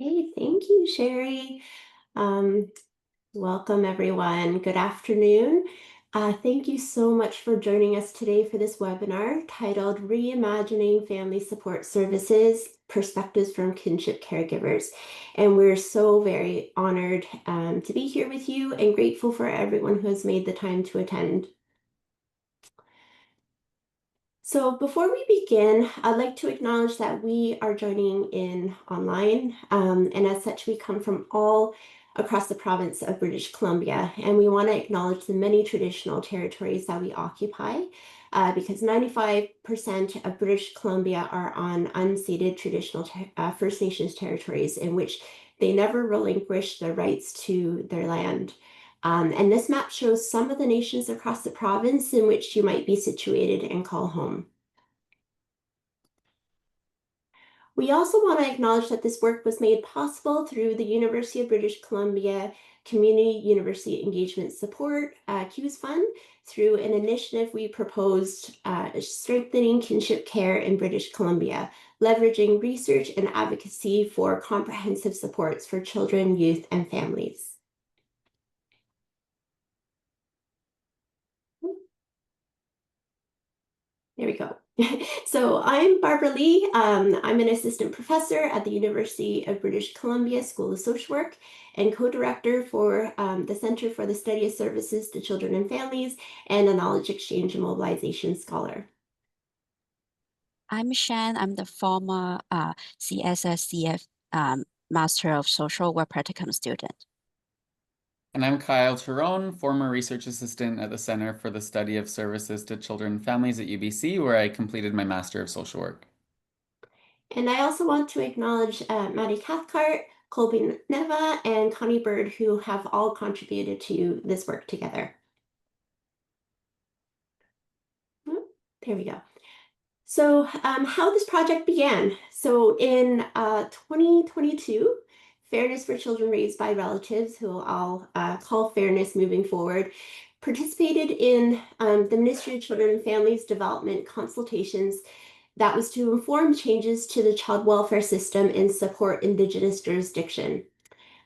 Hey, thank you, Sherry. Um, Welcome, everyone. Good afternoon. Thank you so much for joining us today for this webinar titled Reimagining Family Support Services, Perspectives from Kinship Caregivers. And we're so very honored to be here with you and grateful for everyone who has made the time to attend. So before we begin, I'd like to acknowledge that we are joining in online, and as such, we come from all across the province of British Columbia, and we want to acknowledge the many traditional territories that we occupy, because 95% of British Columbia are on unceded traditional First Nations territories in which they never relinquish their rights to their land. And this map shows some of the nations across the province in which you might be situated and call home. We also want to acknowledge that this work was made possible through the University of British Columbia Community University Engagement Support CUES Fund through an initiative we proposed strengthening kinship care in British Columbia, leveraging research and advocacy for comprehensive supports for children, youth, and families. There we go. So I'm Barbara Lee. I'm an assistant professor at the University of British Columbia School of Social Work and co-director for the Center for the Study of Services to Children and Families and a Knowledge Exchange and Mobilization Scholar. I'm Shan. I'm the former CSSCF Master of Social Work Practicum student. And I'm Kyle Turone, former research assistant at the Center for the Study of Services to Children and Families at UBC, where I completed my Master of Social Work. And I also want to acknowledge Maddie Cathcart, Colby Neva, and Connie Bird, who have all contributed to this work together. There we go. So how this project began. So in 2022, Fairness for Children Raised by Relatives, who I'll call Fairness moving forward, participated in the Ministry of Children and Families Development consultations that was to inform changes to the child welfare system and support Indigenous jurisdiction.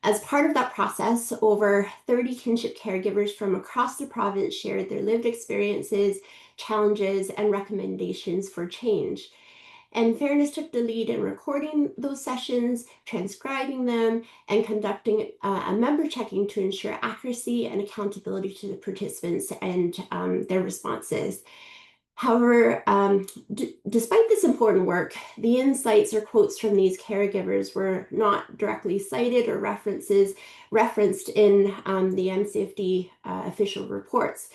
As part of that process, over 30 kinship caregivers from across the province shared their lived experiences, challenges, and recommendations for change. And Fairness took the lead in recording those sessions, transcribing them, and conducting a member checking to ensure accuracy and accountability to the participants and their responses. However, despite this important work, the insights or quotes from these caregivers were not directly cited or referenced in the MCFD official reports.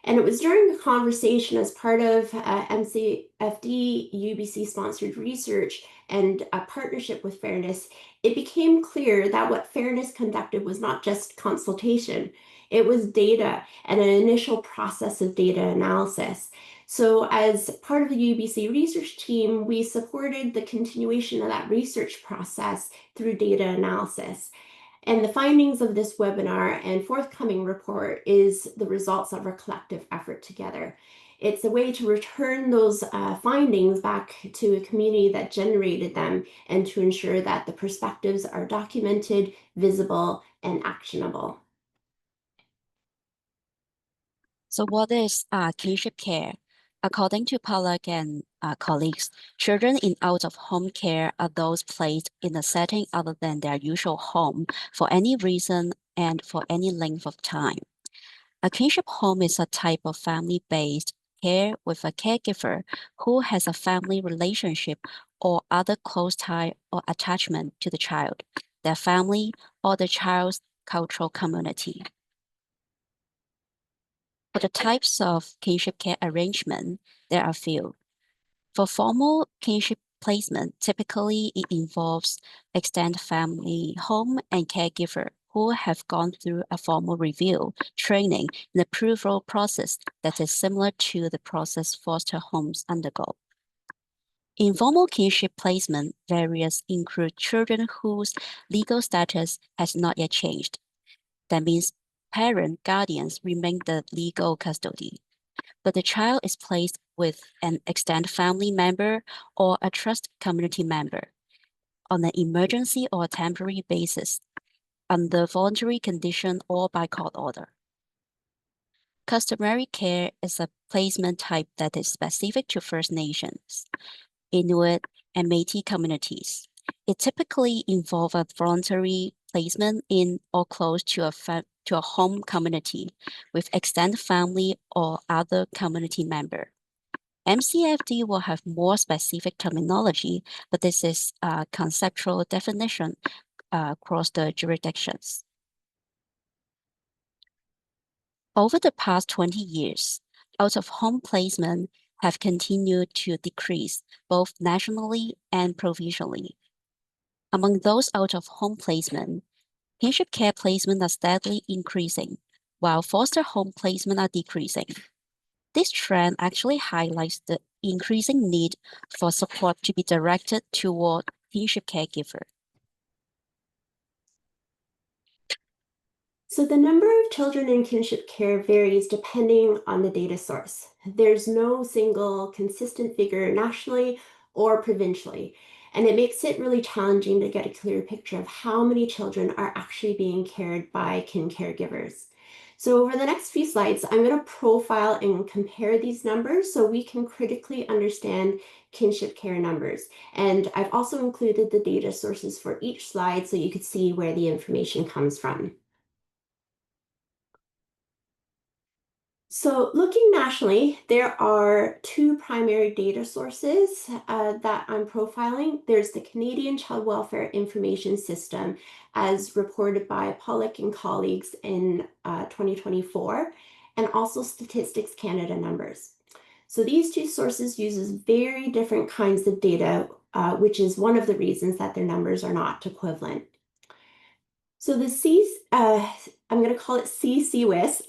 And it was during a conversation as part of MCFD UBC sponsored research and a partnership with Fairness, it became clear that what Fairness conducted was not just consultation, it was data and an initial process of data analysis. So as part of the UBC research team, we supported the continuation of that research process through data analysis. And the findings of this webinar and forthcoming report is the results of our collective effort together. It's a way to return those findings back to a community that generated them and to ensure that the perspectives are documented, visible, and actionable. So what is kinship care? According to Pollack and colleagues, children in out-of-home care are those placed in a setting other than their usual home for any reason and for any length of time. A kinship home is a type of family-based care with a caregiver who has a family relationship or other close tie or attachment to the child, their family, or the child's cultural community. For the types of kinship care arrangement, there are few. For formal kinship placement, typically it involves extended family home and caregiver who have gone through a formal review, training, and approval process that is similar to the process foster homes undergo. Informal kinship placement various include children whose legal status has not yet changed. That means guardians remain the legal custody, but the child is placed with an extended family member or a trust community member. on an emergency or temporary basis, under voluntary condition or by court order. Customary care is a placement type that is specific to First Nations, Inuit, and Métis communities. It typically involves a voluntary placement in or close to a home community with extended family or other community member. MCFD will have more specific terminology, but this is a conceptual definition across the jurisdictions. Over the past 20 years, out-of-home placement have continued to decrease both nationally and provincially. Among those out-of-home placement, kinship care placement are steadily increasing, while foster home placement are decreasing. This trend actually highlights the increasing need for support to be directed toward kinship caregiver. So the number of children in kinship care varies depending on the data source. There's no single consistent figure nationally or provincially, and it makes it really challenging to get a clear picture of how many children are actually being cared by kin caregivers. So over the next few slides, I'm going to profile and compare these numbers so we can critically understand kinship care numbers. And I've also included the data sources for each slide so you could see where the information comes from. So looking nationally, there are two primary data sources that I'm profiling. There's the Canadian Child Welfare Information System, as reported by Pollock and colleagues in 2024, and also Statistics Canada numbers. So these two sources uses very different kinds of data, which is one of the reasons that their numbers are not equivalent. So the I'm going to call it CSSCF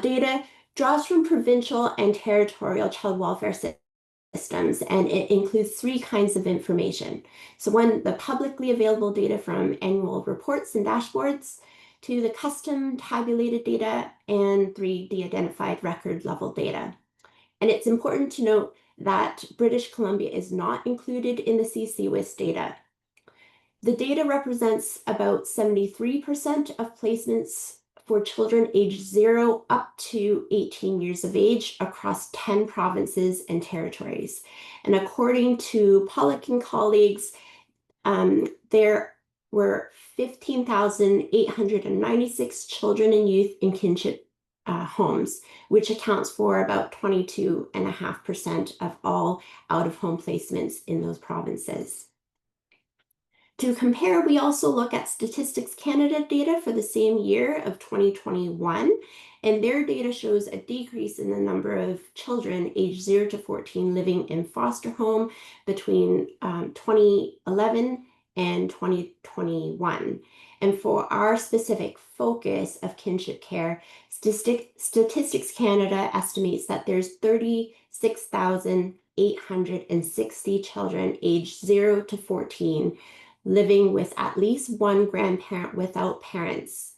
data draws from provincial and territorial child welfare systems, and it includes three kinds of information. So one, the publicly available data from annual reports and dashboards, two, the custom tabulated data, and three, the identified record level data. And it's important to note that British Columbia is not included in the CSSCF data. The data represents about 73% of placements for children aged 0 up to 18 years of age across 10 provinces and territories. And according to Pollock and colleagues, there were 15,896 children and youth in kinship homes, which accounts for about 22.5% of all out-of-home placements in those provinces. To compare, we also look at Statistics Canada data for the same year of 2021, and their data shows a decrease in the number of children aged 0 to 14 living in foster home between 2011 and 2021. And for our specific focus of kinship care, Statistics Canada estimates that there's 36,860 children aged 0 to 14 living with at least one grandparent without parents.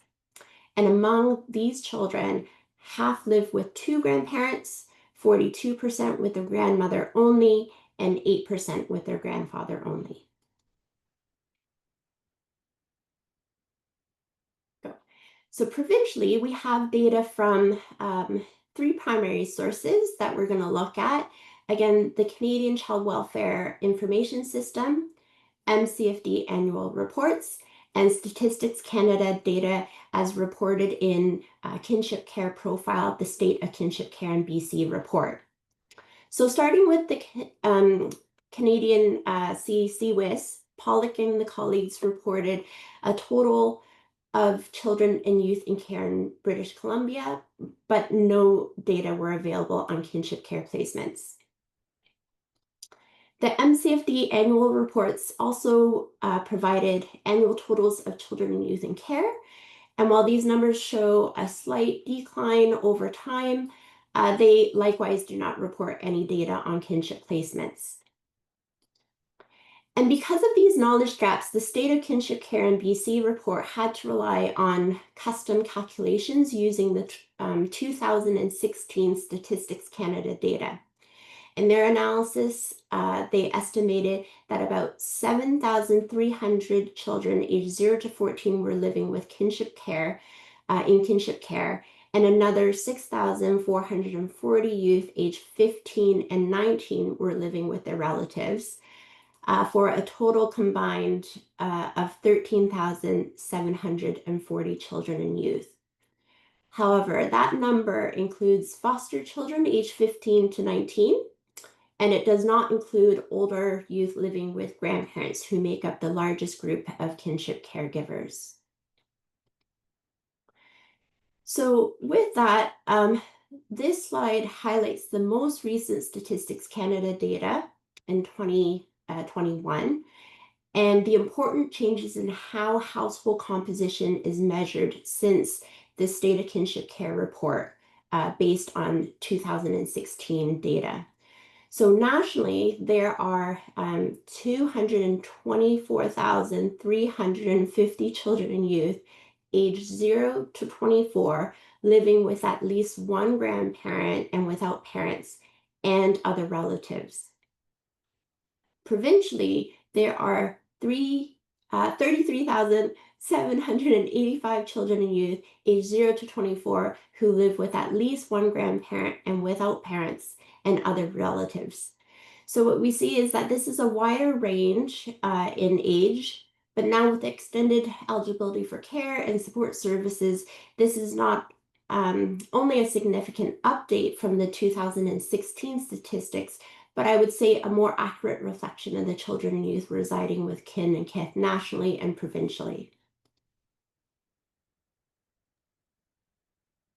And among these children, half live with two grandparents, 42% with their grandmother only, and 8% with their grandfather only. So provincially, we have data from three primary sources that we're going to look at. Again, the Canadian Child Welfare Information System, MCFD annual reports, and Statistics Canada data as reported in Kinship Care Profile, the State of Kinship Care in BC report. So starting with the Canadian CSSCF, Pollock and the colleagues reported a total of children and youth in care in British Columbia, but no data were available on kinship care placements. The MCFD annual reports also provided annual totals of children and youth in care. And while these numbers show a slight decline over time, they likewise do not report any data on kinship placements. And because of these knowledge gaps, the State of Kinship Care in BC report had to rely on custom calculations using the 2016 Statistics Canada data. In their analysis, they estimated that about 7,300 children aged 0 to 14 were living with kinship care, in kinship care, and another 6,440 youth aged 15 and 19 were living with their relatives, for a total combined of 13,740 children and youth. However, that number includes foster children aged 15 to 19, and it does not include older youth living with grandparents, who make up the largest group of kinship caregivers. So with that, this slide highlights the most recent Statistics Canada data in 2021, and the important changes in how household composition is measured since the State of Kinship Care report, based on 2016 data. So nationally, there are 224,350 children and youth aged 0 to 24 living with at least one grandparent and without parents and other relatives. Provincially, there are 33,785 children and youth aged 0 to 24 who live with at least one grandparent and without parents and other relatives. So what we see is that this is a wider range in age, but now with extended eligibility for care and support services, this is not only a significant update from the 2016 statistics, but I would say a more accurate reflection of the children and youth residing with kin and kith nationally and provincially.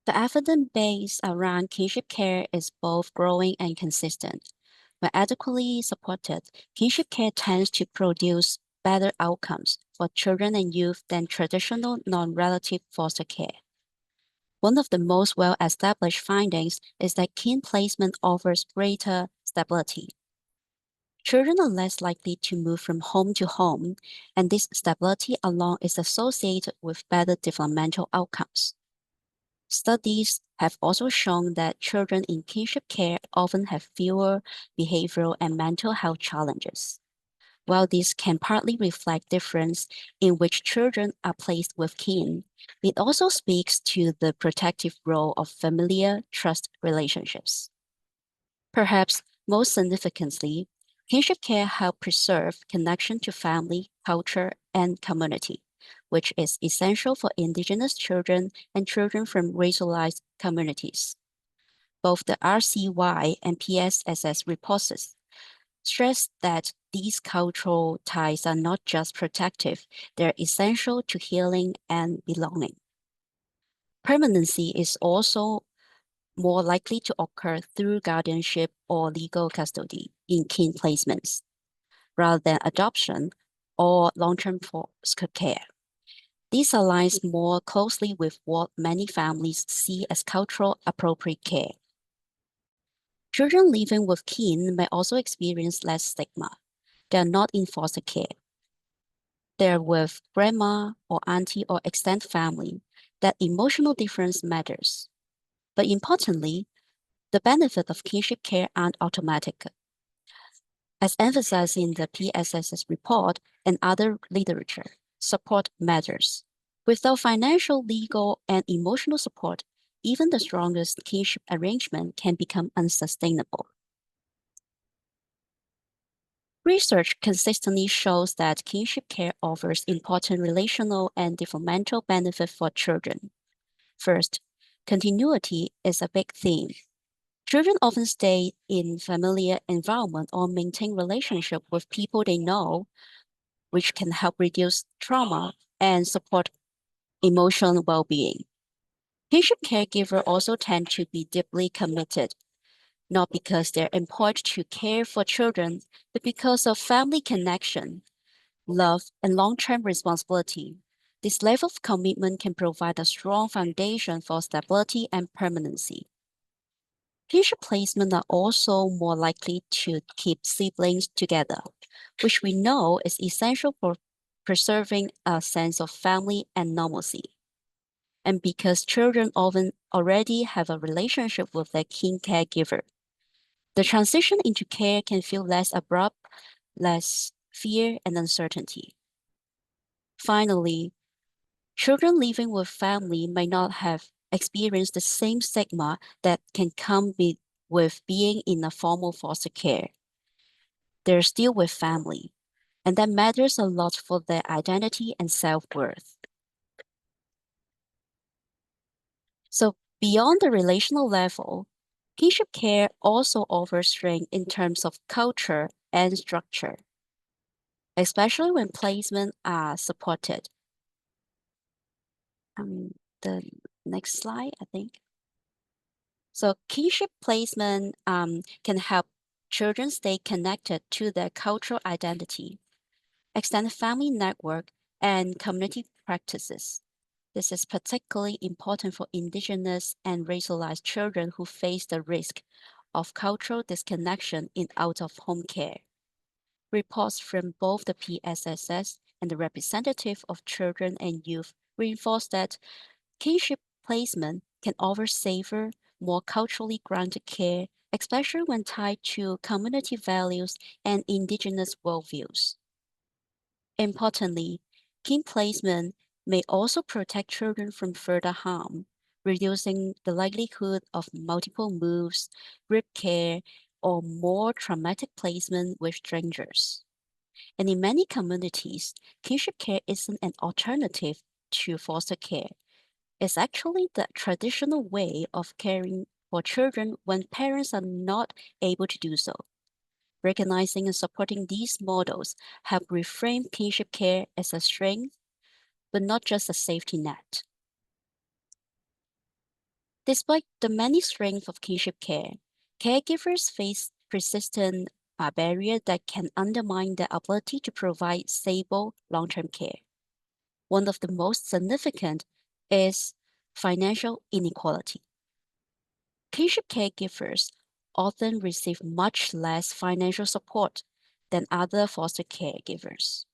The evidence base around kinship care is both growing and consistent. When adequately supported, kinship care tends to produce better outcomes for children and youth than traditional non-relative foster care. One of the most well-established findings is that kin placement offers greater stability. Children are less likely to move from home to home, and this stability alone is associated with better developmental outcomes. Studies have also shown that children in kinship care often have fewer behavioral and mental health challenges. While this can partly reflect difference in which children are placed with kin, it also speaks to the protective role of familiar trust relationships. Perhaps most significantly, kinship care helps preserve connection to family, culture, and community, which is essential for Indigenous children and children from racialized communities. Both the RCY and PSSS reports stress that these cultural ties are not just protective, they're essential to healing and belonging. Permanency is also more likely to occur through guardianship or legal custody in kin placements, rather than adoption or long-term foster care. This aligns more closely with what many families see as cultural appropriate care. Children living with kin may also experience less stigma. They are not in foster care. They're with grandma or auntie or extended family. That emotional difference matters. But importantly, the benefits of kinship care aren't automatic. As emphasized in the PSSS report and other literature, support matters. Without financial, legal, and emotional support, even the strongest kinship arrangement can become unsustainable. Research consistently shows that kinship care offers important relational and developmental benefits for children. First, continuity is a big theme. Children often stay in familiar environment or maintain relationship with people they know, which can help reduce trauma and support emotional well-being. Kinship caregivers also tend to be deeply committed, not because they're employed to care for children, but because of family connection, love, and long-term responsibility. This level of commitment can provide a strong foundation for stability and permanency. Kinship placements are also more likely to keep siblings together, which we know is essential for preserving a sense of family and normalcy. And because children often already have a relationship with their kin caregiver, The transition into care can feel less abrupt, less fear and uncertainty. Finally, children living with family may not have experienced the same stigma that can come with being in a formal foster care. They're still with family, and that matters a lot for their identity and self-worth. So beyond the relational level, kinship care also offers strength in terms of culture and structure, especially when placements are supported. The next slide, I think. So kinship placement can help children stay connected to their cultural identity, extend family network, and community practices. This is particularly important for Indigenous and racialized children who face the risk of cultural disconnection in out-of-home care. Reports from both the PSSS and the representative of children and youth reinforce that kinship placement can offer safer, more culturally grounded care, especially when tied to community values and Indigenous worldviews. Importantly, kin placement may also protect children from further harm, reducing the likelihood of multiple moves, group care, or more traumatic placement with strangers. And in many communities, kinship care isn't an alternative to foster care. It's actually the traditional way of caring for children when parents are not able to do so. Recognizing and supporting these models help reframe kinship care as a strength, but not just a safety net. Despite the many strengths of kinship care, caregivers face persistent barriers that can undermine their ability to provide stable long-term care. One of the most significant is financial inequality. Kinship caregivers often receive much less financial support than other foster caregivers,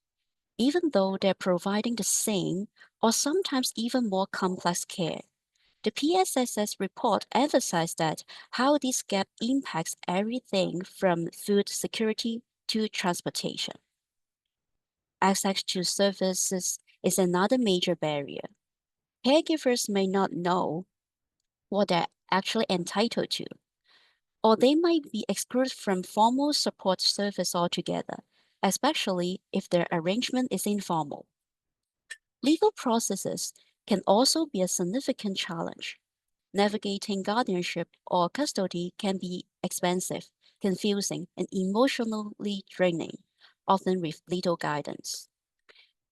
even though they're providing the same or sometimes even more complex care. The PSSS report emphasized that how this gap impacts everything from food security to transportation. Access to services is another major barrier. Caregivers may not know what they're actually entitled to, or they might be excluded from formal support service altogether, especially if their arrangement is informal. Legal processes can also be a significant challenge. Navigating guardianship or custody can be expensive, confusing, and emotionally draining, often with little guidance.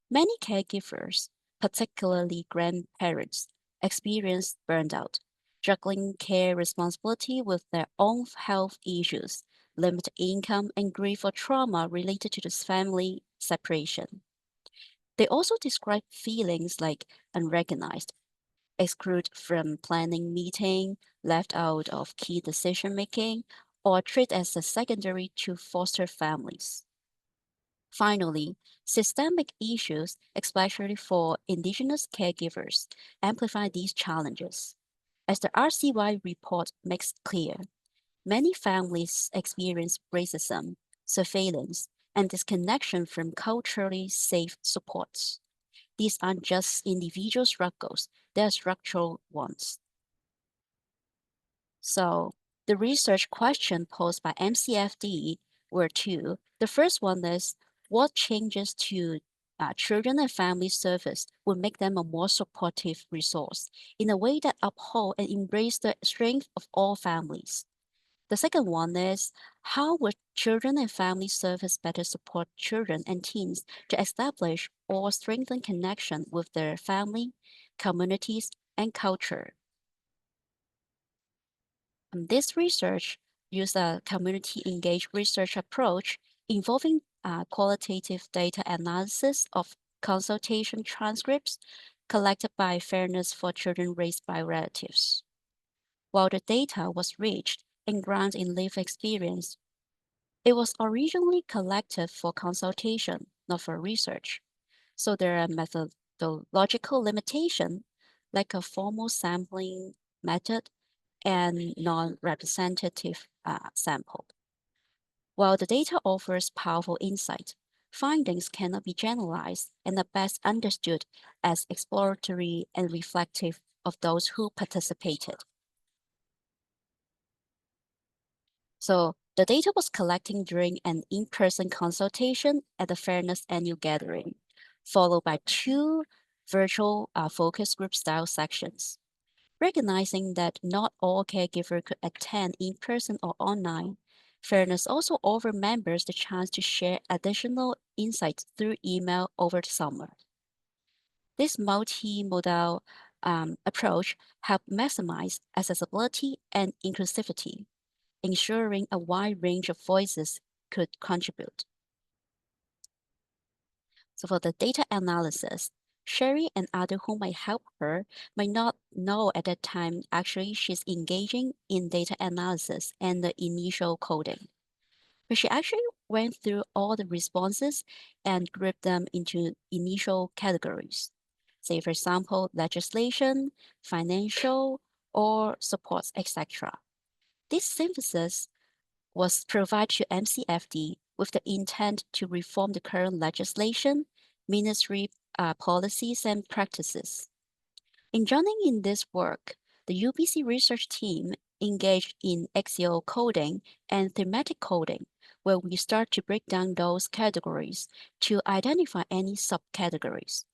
Many caregivers, particularly grandparents, experience burnout, juggling care responsibility with their own health issues, limited income, and grief or trauma related to this family separation. They also describe feelings like unrecognized, excluded from planning meeting, left out of key decision making, or treated as a secondary to foster families. Finally, systemic issues, especially for Indigenous caregivers, amplify these challenges. As the RCY report makes clear, many families experience racism, surveillance, and disconnection from culturally safe supports. These aren't just individual struggles, they're structural ones. So the research question posed by MCFD were two. The first one is, what changes to children and family service would make them a more supportive resource in a way that uphold and embrace the strength of all families? The second one is, how would children and family service better support children and teens to establish or strengthen connection with their family, communities, and culture? This research used a community-engaged research approach involving qualitative data analysis of consultation transcripts collected by Fairness for Children Raised by Relatives. While the data was rich and grounded in lived experience, it was originally collected for consultation, not for research. So there are methodological limitations, like a formal sampling method and non-representative sample. While the data offers powerful insight, findings cannot be generalized and are best understood as exploratory and reflective of those who participated. So the data was collected during an in-person consultation at the Fairness Annual Gathering, followed by 2 virtual focus group style sections. Recognizing that not all caregivers could attend in person or online, Fairness also offered members the chance to share additional insights through email over the summer. This multimodal approach helped maximize accessibility and inclusivity, ensuring a wide range of voices could contribute. So for the data analysis, Sherry and others who might help her might not know at that time actually she's engaging in data analysis and the initial coding. But she actually went through all the responses and grouped them into initial categories. Say, for example, legislation, financial, or supports, etc. This synthesis was provided to MCFD with the intent to reform the current legislation, ministry policies, and practices. In joining in this work, the UBC research team engaged in axial coding and thematic coding, where we start to break down those categories to identify any subcategories.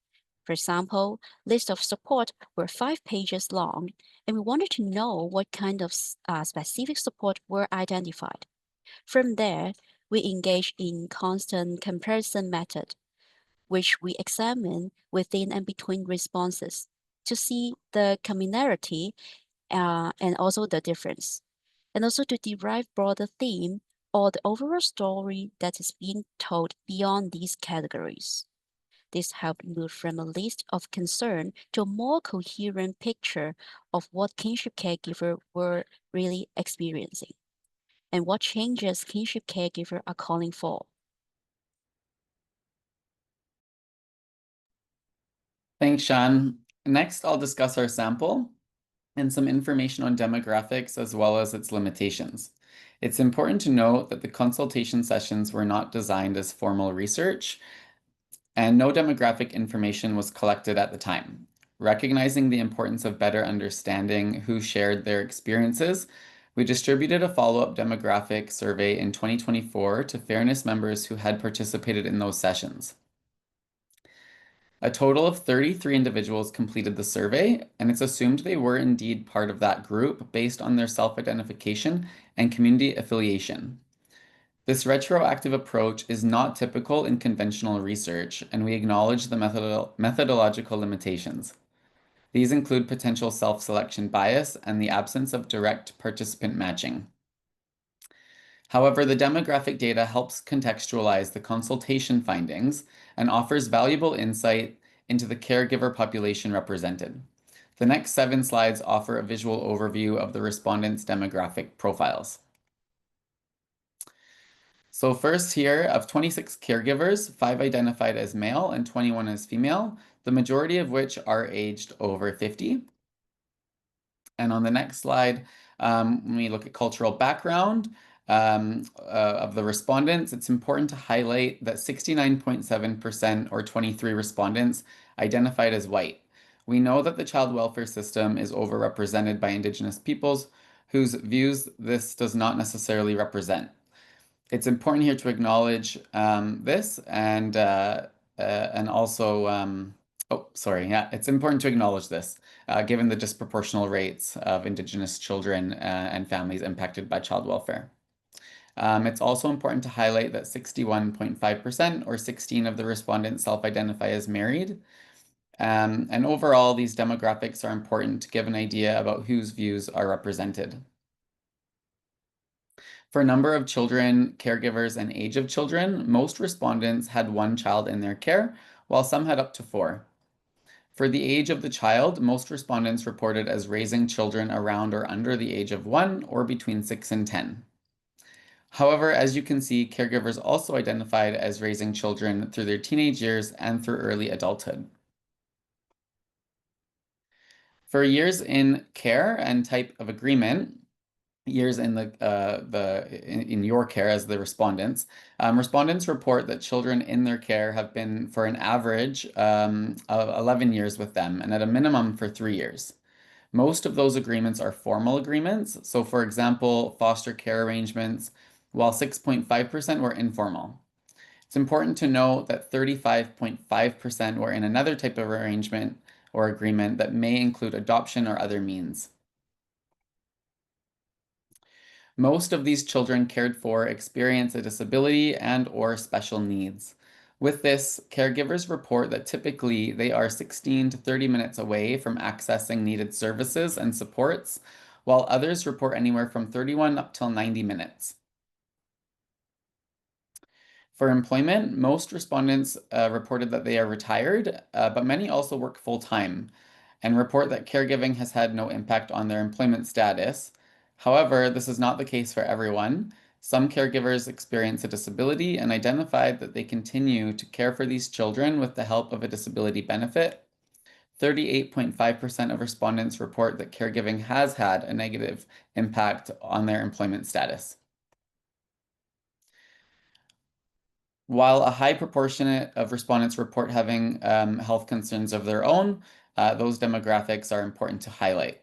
For example, list of support were 5 pages long, and we wanted to know what kind of specific support were identified. From there, we engage in constant comparison method, which we examine within and between responses to see the commonality and also the difference, and also to derive broader theme or the overall story that is being told beyond these categories. This helped move from a list of concern to a more coherent picture of what kinship caregivers were really experiencing and what changes kinship caregivers are calling for. Thanks, Shan. Next, I'll discuss our sample and some information on demographics as well as its limitations. It's important to note that the consultation sessions were not designed as formal research, and no demographic information was collected at the time. Recognizing the importance of better understanding who shared their experiences, we distributed a follow-up demographic survey in 2024 to Fairness members who had participated in those sessions. A total of 33 individuals completed the survey, and it's assumed they were indeed part of that group based on their self-identification and community affiliation. This retroactive approach is not typical in conventional research, and we acknowledge the methodological limitations. These include potential self-selection bias and the absence of direct participant matching. However, the demographic data helps contextualize the consultation findings and offers valuable insight into the caregiver population represented. The next 7 slides offer a visual overview of the respondents' demographic profiles. So first here, of 26 caregivers, 5 identified as male and 21 as female, the majority of which are aged over 50. And on the next slide, when we look at cultural background of the respondents, it's important to highlight that 69.7% or 23 respondents identified as white. We know that the child welfare system is overrepresented by Indigenous peoples whose views this does not necessarily represent. It's important here to acknowledge this and also, it's important to acknowledge this, given the disproportional rates of Indigenous children and families impacted by child welfare. It's also important to highlight that 61.5% or 16 of the respondents self-identify as married. And overall, these demographics are important to give an idea about whose views are represented. For number of children, caregivers, and age of children, most respondents had 1 child in their care, while some had up to 4. For the age of the child, most respondents reported as raising children around or under the age of 1 or between 6 and 10. However, as you can see, caregivers also identified as raising children through their teenage years and through early adulthood. For years in care and type of agreement, years in in your care as the respondents, respondents report that children in their care have been for an average of 11 years with them, and at a minimum for 3 years. Most of those agreements are formal agreements. So, for example, foster care arrangements, while 6.5% were informal. It's important to note that 35.5% were in another type of arrangement or agreement that may include adoption or other means. Most of these children cared for experience a disability and/or special needs. With this, caregivers report that typically they are 16 to 30 minutes away from accessing needed services and supports, while others report anywhere from 31 up till 90 minutes. For employment, most respondents reported that they are retired, but many also work full-time and report that caregiving has had no impact on their employment status. However, this is not the case for everyone. Some caregivers experience a disability and identified that they continue to care for these children with the help of a disability benefit. 38.5% of respondents report that caregiving has had a negative impact on their employment status. While a high proportion of respondents report having health concerns of their own, those demographics are important to highlight.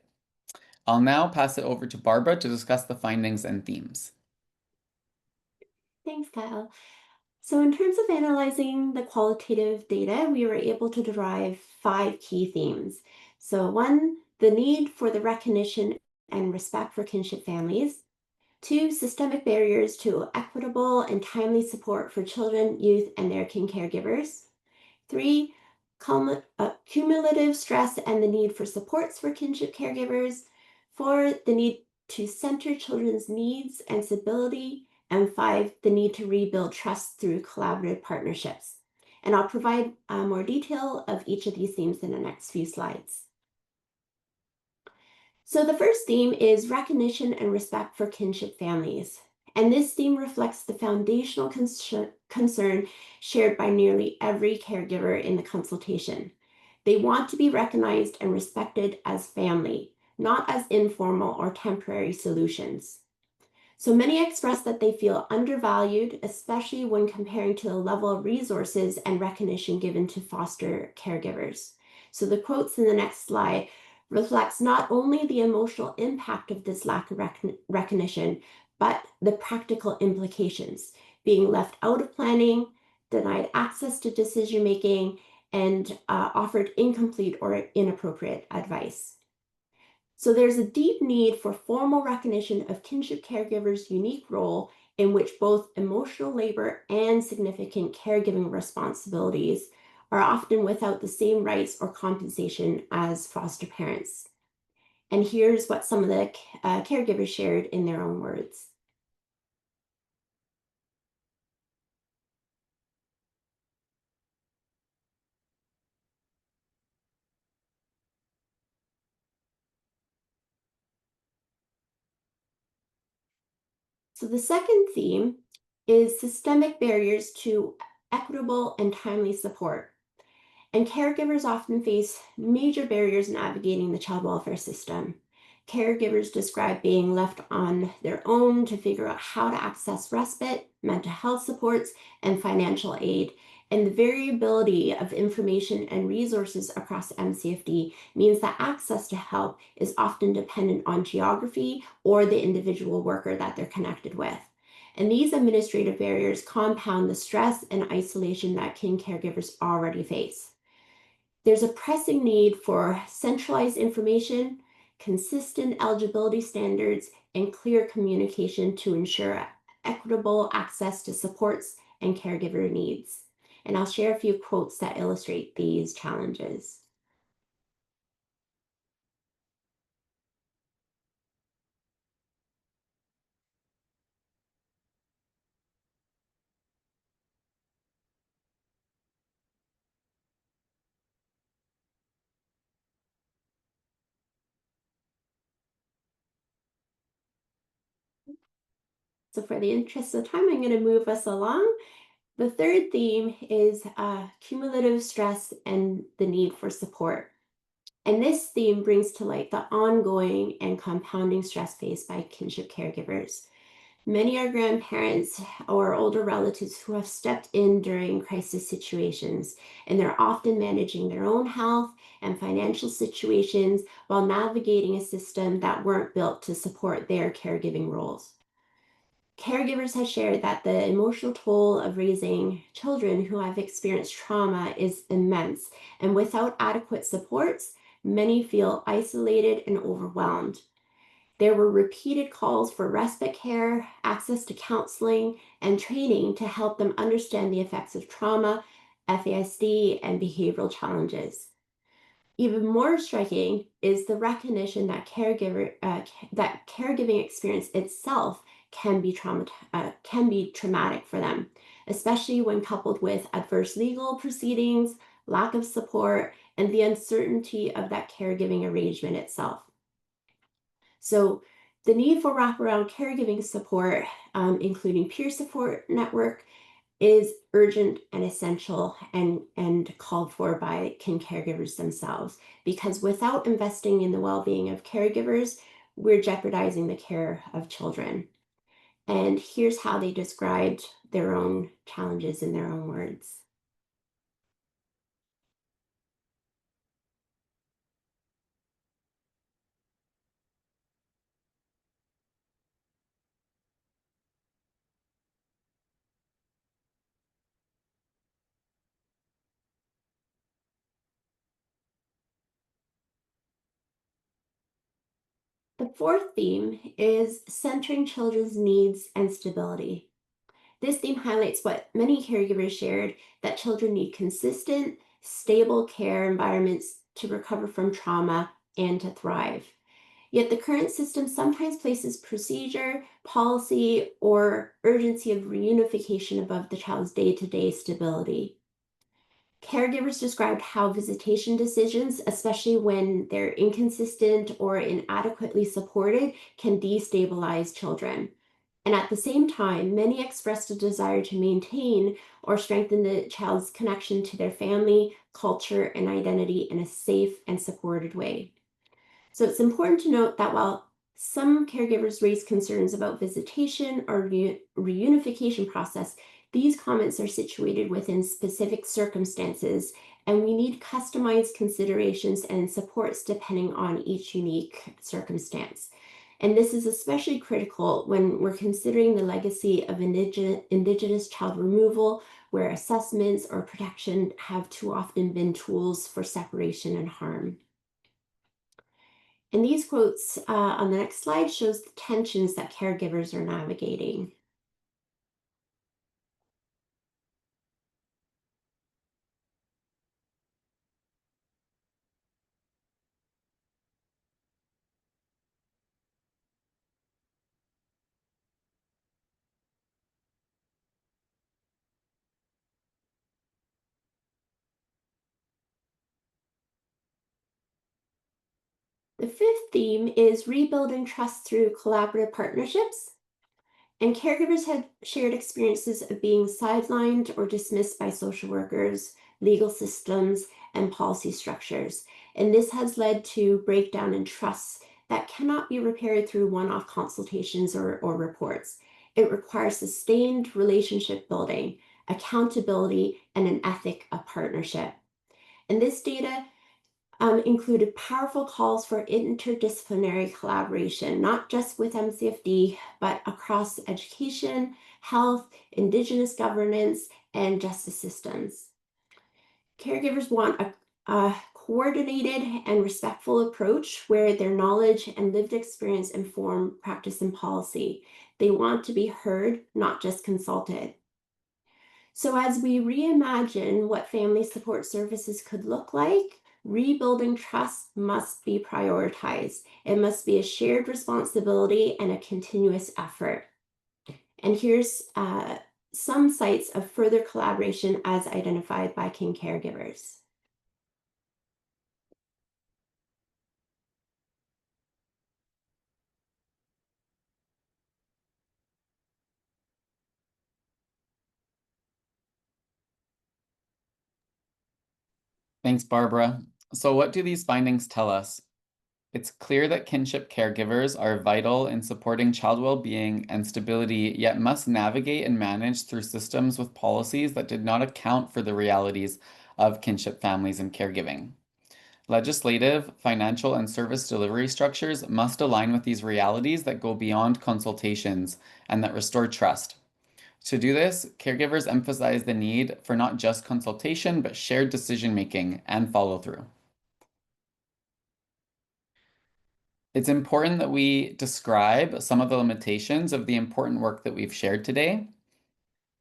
I'll now pass it over to Barbara to discuss the findings and themes. Thanks, Kyle. So in terms of analyzing the qualitative data, we were able to derive 5 key themes. So 1, the need for the recognition and respect for kinship families. 2, systemic barriers to equitable and timely support for children, youth, and their kin caregivers. 3, cumulative stress and the need for supports for kinship caregivers. 4, the need to center children's needs and stability. And 5, the need to rebuild trust through collaborative partnerships. And I'll provide more detail of each of these themes in the next few slides. So the first theme is recognition and respect for kinship families. And this theme reflects the foundational concern shared by nearly every caregiver in the consultation. They want to be recognized and respected as family, not as informal or temporary solutions. So many express that they feel undervalued, especially when comparing to the level of resources and recognition given to foster caregivers. So the quotes in the next slide reflects not only the emotional impact of this lack of recognition, but the practical implications, being left out of planning, denied access to decision-making, and offered incomplete or inappropriate advice. So there's a deep need for formal recognition of kinship caregivers' unique role in which both emotional labor and significant caregiving responsibilities are often without the same rights or compensation as foster parents. And here's what some of the caregivers shared in their own words. So the second theme is systemic barriers to equitable and timely support. And caregivers often face major barriers navigating the child welfare system. Caregivers describe being left on their own to figure out how to access respite, mental health supports, and financial aid. And the variability of information and resources across MCFD means that access to help is often dependent on geography or the individual worker that they're connected with. And these administrative barriers compound the stress and isolation that kin caregivers already face. There's a pressing need for centralized information, consistent eligibility standards, and clear communication to ensure equitable access to supports and caregiver needs. And I'll share a few quotes that illustrate these challenges. So for the interest of time, I'm going to move us along. The third theme is cumulative stress and the need for support. And this theme brings to light the ongoing and compounding stress faced by kinship caregivers. Many are grandparents or older relatives who have stepped in during crisis situations, and they're often managing their own health and financial situations while navigating a system that weren't built to support their caregiving roles. Caregivers have shared that the emotional toll of raising children who have experienced trauma is immense, and without adequate supports, many feel isolated and overwhelmed. There were repeated calls for respite care, access to counseling, and training to help them understand the effects of trauma, FASD, and behavioral challenges. Even more striking is the recognition that that caregiving experience itself can be traumatic for them, especially when coupled with adverse legal proceedings, lack of support, and the uncertainty of that caregiving arrangement itself. So the need for wraparound caregiving support, including peer support network, is urgent and essential and called for by caregivers themselves, because without investing in the well-being of caregivers, we're jeopardizing the care of children. And here's how they described their own challenges in their own words. The fourth theme is centering children's needs and stability. This theme highlights what many caregivers shared, that children need consistent, stable care environments to recover from trauma and to thrive. Yet the current system sometimes places procedure, policy, or urgency of reunification above the child's day-to-day stability. Caregivers described how visitation decisions, especially when they're inconsistent or inadequately supported, can destabilize children. And at the same time, many expressed a desire to maintain or strengthen the child's connection to their family, culture, and identity in a safe and supported way. So it's important to note that while some caregivers raise concerns about visitation or reunification process, these comments are situated within specific circumstances, and we need customized considerations and supports depending on each unique circumstance. And this is especially critical when we're considering the legacy of Indigenous child removal, where assessments or protection have too often been tools for separation and harm. And these quotes on the next slide shows the tensions that caregivers are navigating. The fifth theme is rebuilding trust through collaborative partnerships. And caregivers had shared experiences of being sidelined or dismissed by social workers, legal systems, and policy structures. And this has led to breakdown in trust that cannot be repaired through one-off consultations or reports. It requires sustained relationship building, accountability, and an ethic of partnership. And this data included powerful calls for interdisciplinary collaboration, not just with MCFD, but across education, health, Indigenous governance, and justice systems. Caregivers want a coordinated and respectful approach where their knowledge and lived experience inform practice and policy. They want to be heard, not just consulted. So as we reimagine what family support services could look like, rebuilding trust must be prioritized. It must be a shared responsibility and a continuous effort. And here's some sites of further collaboration as identified by caregivers. Thanks, Barbara. So what do these findings tell us? It's clear that kinship caregivers are vital in supporting child well-being and stability, yet must navigate and manage through systems with policies that did not account for the realities of kinship families and caregiving. Legislative, financial, and service delivery structures must align with these realities that go beyond consultations and that restore trust. To do this, caregivers emphasize the need for not just consultation, but shared decision-making and follow-through. It's important that we describe some of the limitations of the important work that we've shared today.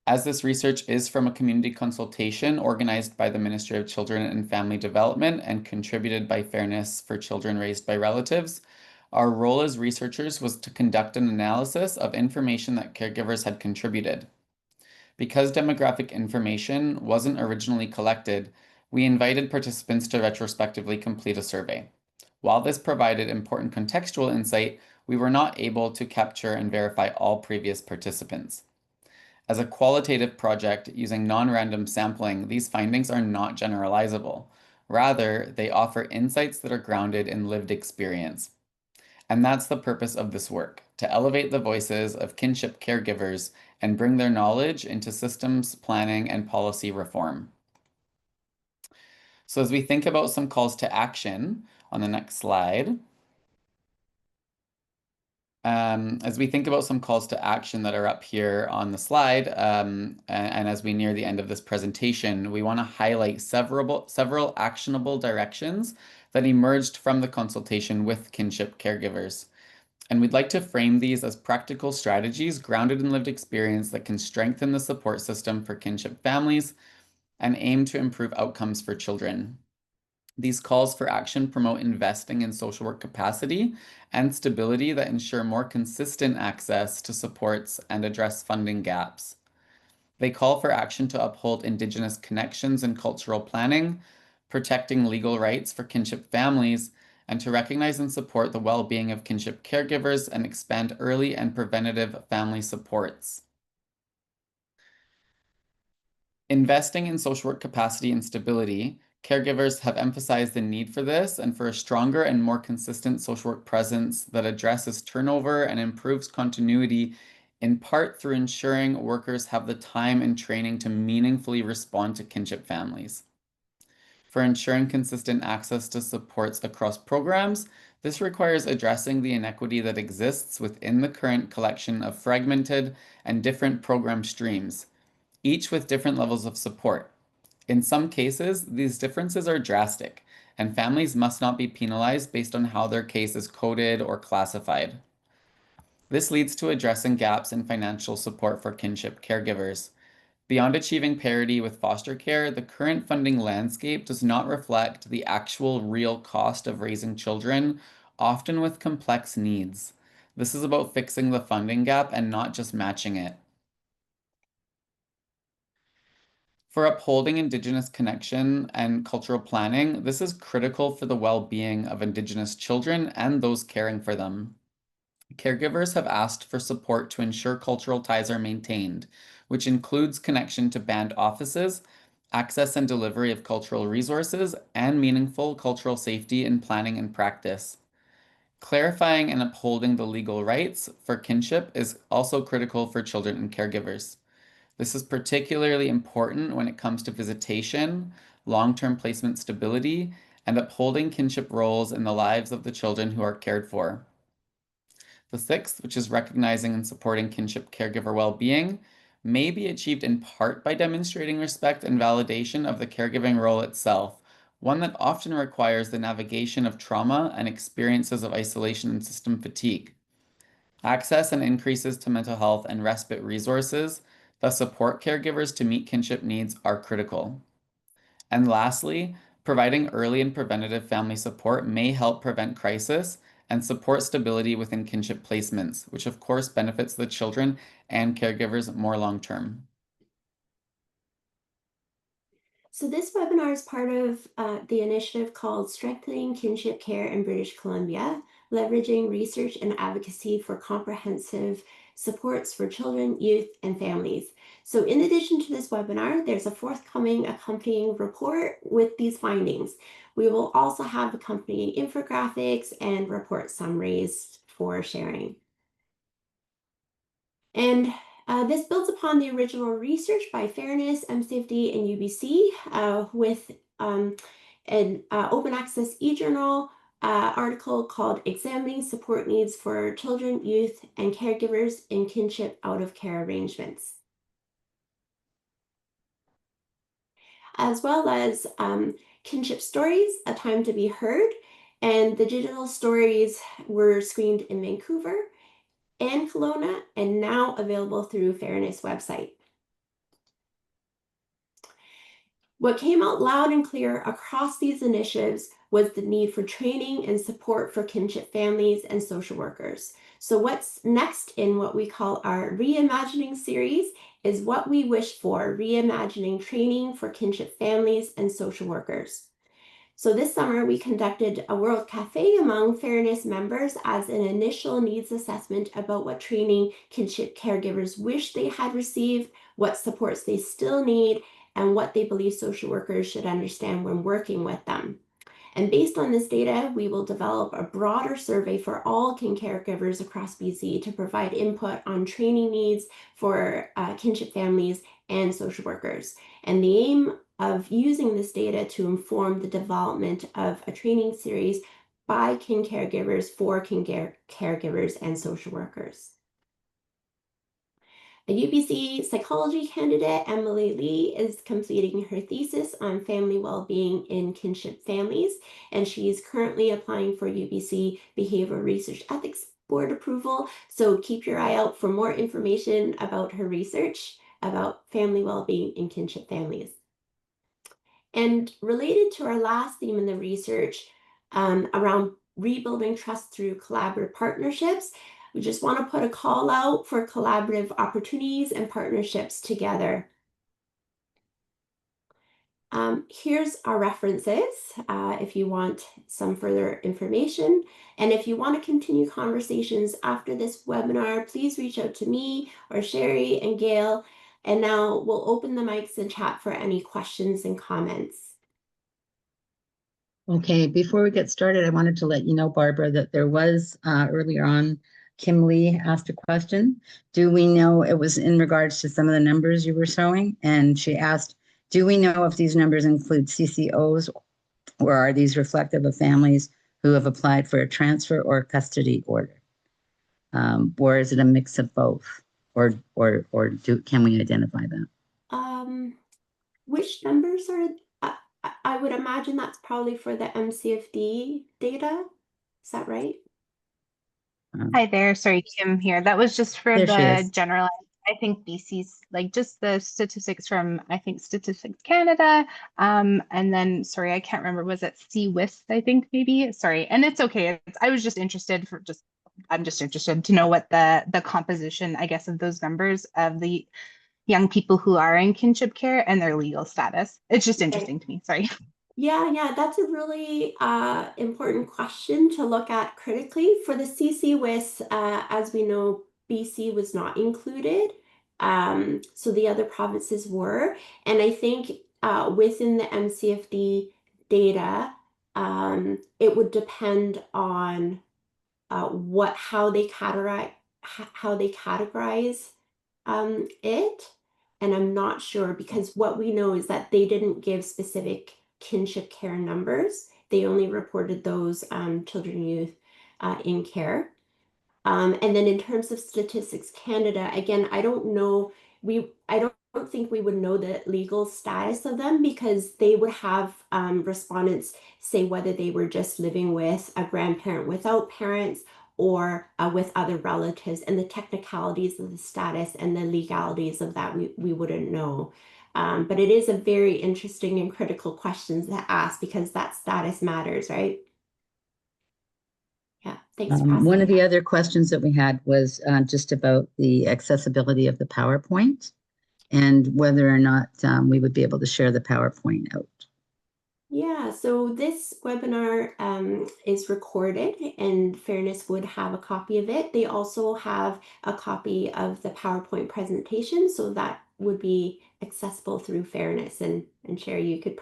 As this research is from a community consultation organized by the Ministry of Children and Family Development and contributed by Fairness for Children Raised by Relatives, our role as researchers was to conduct an analysis of information that caregivers had contributed. Because demographic information wasn't originally collected, we invited participants to retrospectively complete a survey. While this provided important contextual insight, we were not able to capture and verify all previous participants. As a qualitative project using non-random sampling, these findings are not generalizable. Rather, they offer insights that are grounded in lived experience. And that's the purpose of this work, to elevate the voices of kinship caregivers and bring their knowledge into systems planning and policy reform. So as we think about some calls to action on the next slide, as we think about some calls to action that are up here on the slide, and as we near the end of this presentation, we want to highlight several actionable directions that emerged from the consultation with kinship caregivers. And we'd like to frame these as practical strategies grounded in lived experience that can strengthen the support system for kinship families and aim to improve outcomes for children. These calls for action promote investing in social work capacity and stability that ensure more consistent access to supports and address funding gaps. They call for action to uphold Indigenous connections and cultural planning, protecting legal rights for kinship families, and to recognize and support the well-being of kinship caregivers and expand early and preventative family supports. Investing in social work capacity and stability, caregivers have emphasized the need for this and for a stronger and more consistent social work presence that addresses turnover and improves continuity, in part through ensuring workers have the time and training to meaningfully respond to kinship families. For ensuring consistent access to supports across programs, this requires addressing the inequity that exists within the current collection of fragmented and different program streams, each with different levels of support. In some cases, these differences are drastic, and families must not be penalized based on how their case is coded or classified. This leads to addressing gaps in financial support for kinship caregivers. Beyond achieving parity with foster care, the current funding landscape does not reflect the actual real cost of raising children, often with complex needs. This is about fixing the funding gap and not just matching it. For upholding Indigenous connection and cultural planning, this is critical for the well-being of Indigenous children and those caring for them. Caregivers have asked for support to ensure cultural ties are maintained, which includes connection to band offices, access and delivery of cultural resources, and meaningful cultural safety in planning and practice. Clarifying and upholding the legal rights for kinship is also critical for children and caregivers. This is particularly important when it comes to visitation, long-term placement stability, and upholding kinship roles in the lives of the children who are cared for. The sixth, which is recognizing and supporting kinship caregiver well-being, may be achieved in part by demonstrating respect and validation of the caregiving role itself, one that often requires the navigation of trauma and experiences of isolation and system fatigue. Access and increases to mental health and respite resources that support caregivers to meet kinship needs are critical. And lastly, providing early and preventative family support may help prevent crisis and support stability within kinship placements, which of course benefits the children and caregivers more long term. So this webinar is part of the initiative called Strengthening Kinship Care in British Columbia, leveraging research and advocacy for comprehensive supports for children, youth, and families. So in addition to this webinar, there's a forthcoming accompanying report with these findings. We will also have accompanying infographics and report summaries for sharing. And this builds upon the original research by Fairness, MCFD, and UBC with an open access e-journal article called Examining Support Needs for Children, Youth, and Caregivers in Kinship Out-of-Care Arrangements. As well as Kinship Stories, A Time to Be Heard, and the digital stories were screened in Vancouver and Kelowna, and now available through Fairness website. What came out loud and clear across these initiatives was the need for training and support for kinship families and social workers. So what's next in what we call our Reimagining series is What We Wish For, Reimagining Training for Kinship Families and Social Workers. So this summer, we conducted a World Cafe among Fairness members as an initial needs assessment about what training kinship caregivers wish they had received, what supports they still need, and what they believe social workers should understand when working with them. And based on this data, we will develop a broader survey for all kin caregivers across BC to provide input on training needs for kinship families and social workers. And the aim of using this data to inform the development of a training series by kin caregivers for kin caregivers and social workers. A UBC psychology candidate, Emily Lee, is completing her thesis on family well-being in kinship families, and she's currently applying for UBC Behavioral Research Ethics Board approval. So keep your eye out for more information about her research about family well-being in kinship families. And related to our last theme in the research around rebuilding trust through collaborative partnerships, we just want to put a call out for collaborative opportunities and partnerships together. Here's our references if you want some further information. And if you want to continue conversations after this webinar, please reach out to me or Sherry and Gail. And now we'll open the mics and chat for any questions and comments. Okay, before we get started, I wanted to let you know, Barbara, that there was earlier on, Kim Lee asked a question. Do we know, it was in regards to some of the numbers you were showing, and she asked, do we know if these numbers include CCOs, or are these reflective of families who have applied for a transfer or custody order? Or is it a mix of both? Or can we identify that? Which numbers are, I would imagine that's probably for the MCFD data. Is that right? Hi there. Sorry, Kim here. That was just for the general. I think BC's like just the statistics from, I think, Statistics Canada. And then, sorry, I can't remember. Was it CWIS, I think, maybe? Sorry. And it's okay. I was just interested I'm just interested to know what the composition, I guess, of those numbers of the young people who are in kinship care and their legal status. It's just interesting to me. Sorry. Yeah, that's a really important question to look at critically. For the CCWIS, as we know, BC was not included, so the other provinces were. And I think within the MCFD data, it would depend on how they categorize it. And I'm not sure, because what we know is that they didn't give specific kinship care numbers. They only reported those children and youth in care. And then in terms of Statistics Canada, again, I don't know, I don't think we would know the legal status of them, because they would have respondents say whether they were just living with a grandparent without parents or with other relatives, and the technicalities of the status and the legalities of that we wouldn't know. But it is a very interesting and critical question to ask, because that status matters, right? Yeah, thanks. One of the other questions that we had was just about the accessibility of the PowerPoint and whether or not we would be able to share the PowerPoint out. Yeah, so this webinar is recorded, and Fairness would have a copy of it. They also have a copy of the PowerPoint presentation, so that would be accessible through Fairness. And Sherry, you could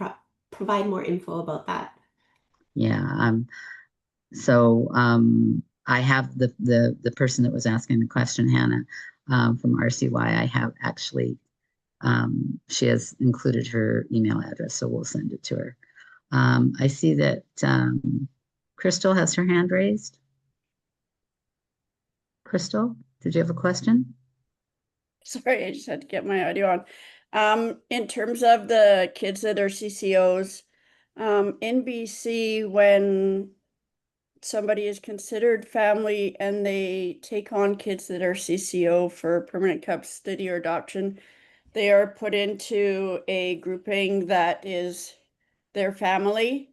provide more info about that. Yeah. So I have the person that was asking the question, Hannah, from RCY. I have actually, she has included her email address, so we'll send it to her. I see that Crystal has her hand raised. Crystal, did you have a question? Sorry, I just had to get my audio on. In terms of the kids that are CCOs, in BC, when somebody is considered family and they take on kids that are CCO for permanent custody or adoption, they are put into a grouping that is their family,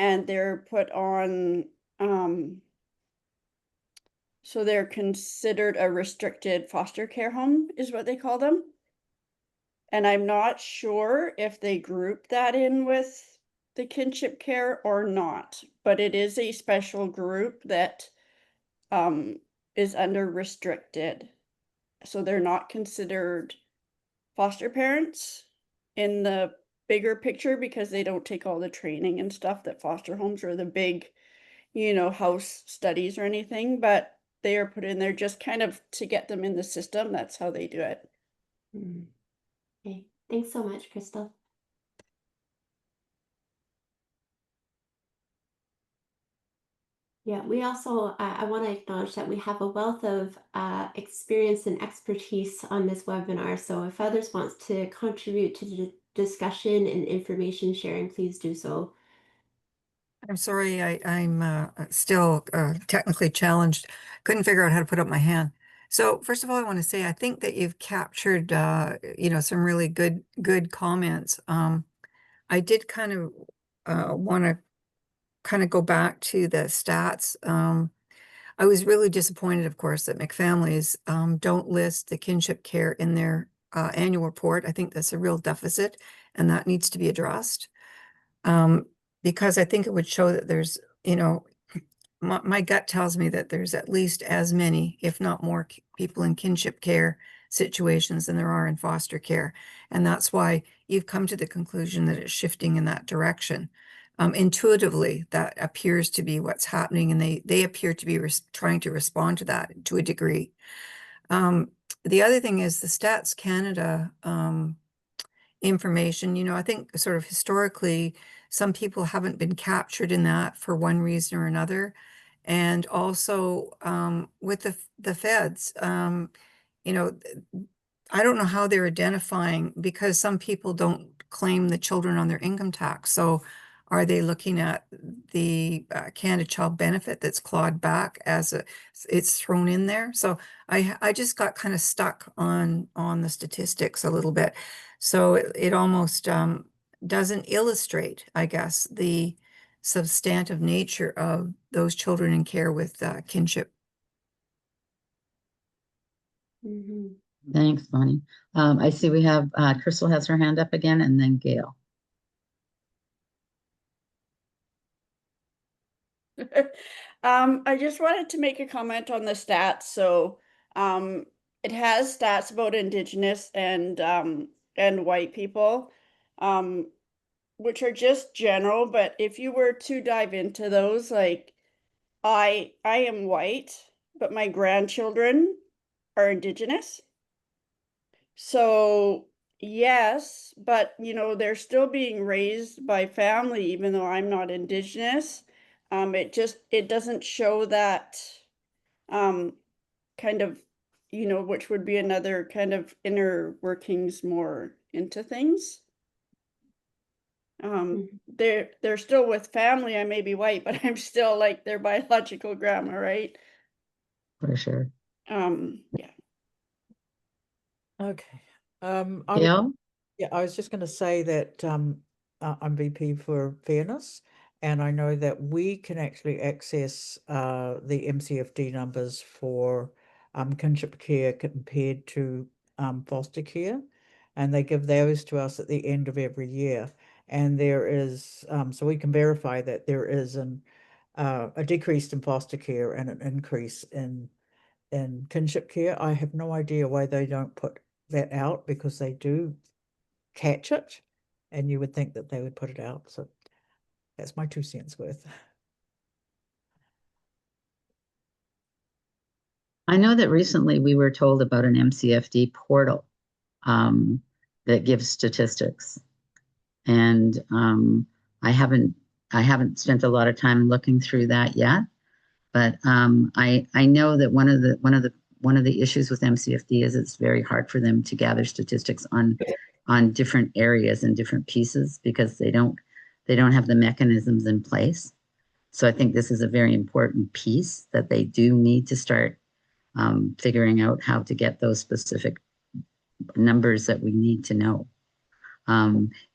and they're put on, so they're considered a restricted foster care home, is what they call them. And I'm not sure if they group that in with the kinship care or not, but it is a special group that is under restricted. So they're not considered foster parents in the bigger picture because they don't take all the training and stuff that foster homes or the big, house studies or anything, but they are put in there just kind of to get them in the system. That's how they do it. Okay, thanks so much, Crystal. Yeah, we also, I want to acknowledge that we have a wealth of experience and expertise on this webinar. So if others want to contribute to the discussion and information sharing, please do so. I'm sorry, I'm still technically challenged. Couldn't figure out how to put up my hand. So first of all, I want to say I think that you've captured some really good comments. I did kind of want to kind of go back to the stats. I was really disappointed, of course, that McFamilies don't list the kinship care in their annual report. I think that's a real deficit, and that needs to be addressed. Because I think it would show that there's, my gut tells me that there's at least as many, if not more, people in kinship care situations than there are in foster care. And that's why you've come to the conclusion that it's shifting in that direction. Intuitively, that appears to be what's happening, and they appear to be trying to respond to that to a degree. The other thing is the Stats Canada information. I think sort of historically, some people haven't been captured in that for one reason or another. And also with the feds, I don't know how they're identifying, because some people don't claim the children on their income tax. So are they looking at the Canada Child Benefit that's clawed back as it's thrown in there? So I just got kind of stuck on the statistics a little bit. So it almost doesn't illustrate, I guess, the substantive nature of those children in care with kinship. Thanks, Bonnie. I see we have Crystal has her hand up again, and then Gail. I just wanted to make a comment on the stats. So it has stats about Indigenous and white people, which are just general. But if you were to dive into those, like I am white, but my grandchildren are Indigenous. So yes, but they're still being raised by family, even though I'm not Indigenous. It doesn't show that kind of, which would be another kind of inner workings more into things. They're still with family. I may be white, but I'm still like their biological grandma, right? For sure. Yeah. Okay. Gail? I was just going to say that I'm VP for Fairness, and I know that we can actually access the MCFD numbers for kinship care compared to foster care, and they give those to us at the end of every year. and there is, so we can verify that there is a decrease in foster care and an increase in kinship care. I have no idea why they don't put that out, because they do catch it, and you would think that they would put it out. So that's my 2 cents worth. I know that recently we were told about an MCFD portal that gives statistics, and I haven't spent a lot of time looking through that yet, but I know that one of the issues with MCFD is it's very hard for them to gather statistics on different areas and different pieces, because they don't have the mechanisms in place. So I think this is a very important piece that they do need to start figuring out how to get those specific numbers that we need to know.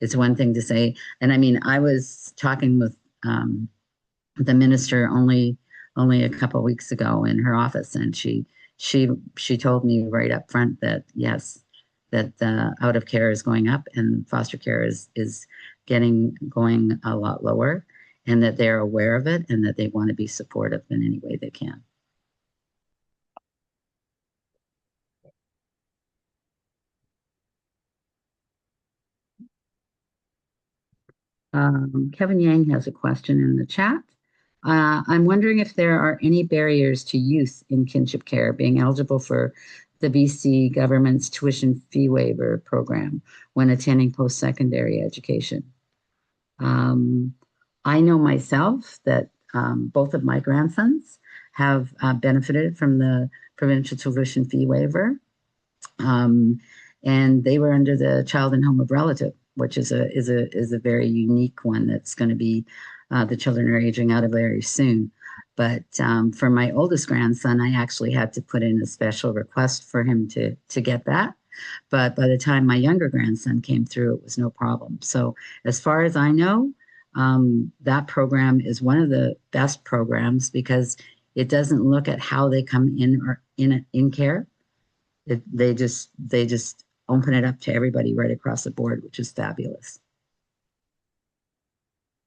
It's one thing to say, and I mean, I was talking with the minister only a couple of weeks ago in her office, and she told me right up front that yes, that the out of care is going up and foster care is going a lot lower, and that they're aware of it and that they want to be supportive in any way they can. Kevin Yang has a question in the chat. I'm wondering if there are any barriers to youth in kinship care being eligible for the BC government's tuition fee waiver program when attending post-secondary education. I know myself that both of my grandsons have benefited from the provincial tuition fee waiver, and they were under the child and home of relative, which is a very unique one that's going to be the children are aging out of very soon. But for my oldest grandson, I actually had to put in a special request for him to get that. But by the time my younger grandson came through, it was no problem. So as far as I know, that program is one of the best programs because it doesn't look at how they come in or in care. They just open it up to everybody right across the board, which is fabulous.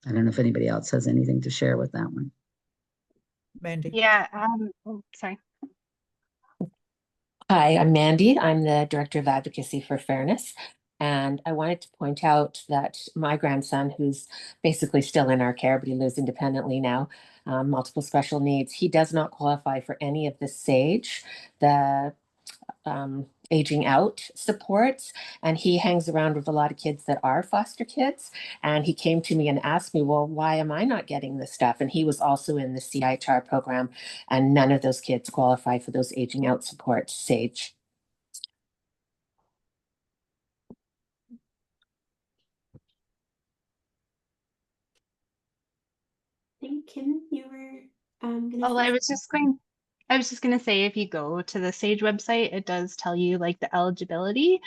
I don't know if anybody else has anything to share with that one. Mandy. Yeah, sorry. Hi, I'm Mandy. I'm the Director of Advocacy for Fairness. And I wanted to point out that my grandson, who's basically still in our care, but he lives independently now, multiple special needs, he does not qualify for any of the SAGE, the aging out supports, and he hangs around with a lot of kids that are foster kids. And he came to me and asked me, well, why am I not getting this stuff? And he was also in the CIHR program, and none of those kids qualify for those aging out support SAGE. I think Kim, you were gonna Oh, say I was just going to say, if you go to the SAGE website, it does tell you like the eligibility.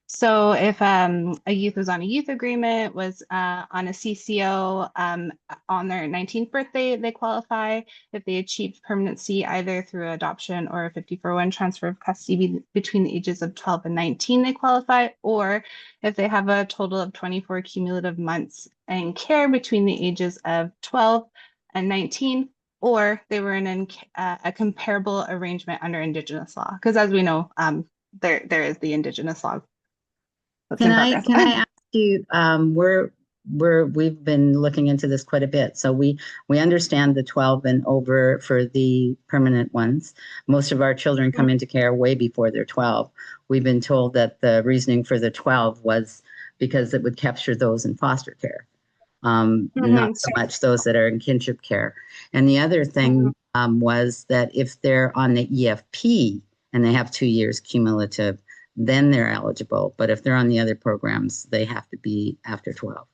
So if a youth was on a youth agreement, was on a CCO on their 19th birthday, they qualify. If they achieved permanency either through adoption or a 54-1 transfer of custody between the ages of 12 and 19, they qualify. Or if they have a total of 24 cumulative months in care between the ages of 12 and 19, or they were in a comparable arrangement under Indigenous law. Because as we know, there is the Indigenous law. Can I ask you, we've been looking into this quite a bit. So we understand the 12 and over for the permanent ones. Most of our children come into care way before they're 12. We've been told that the reasoning for the 12 was because it would capture those in foster care, not so much those that are in kinship care. And the other thing was that if they're on the EFP and they have 2 years cumulative, then they're eligible. But if they're on the other programs, they have to be after 12.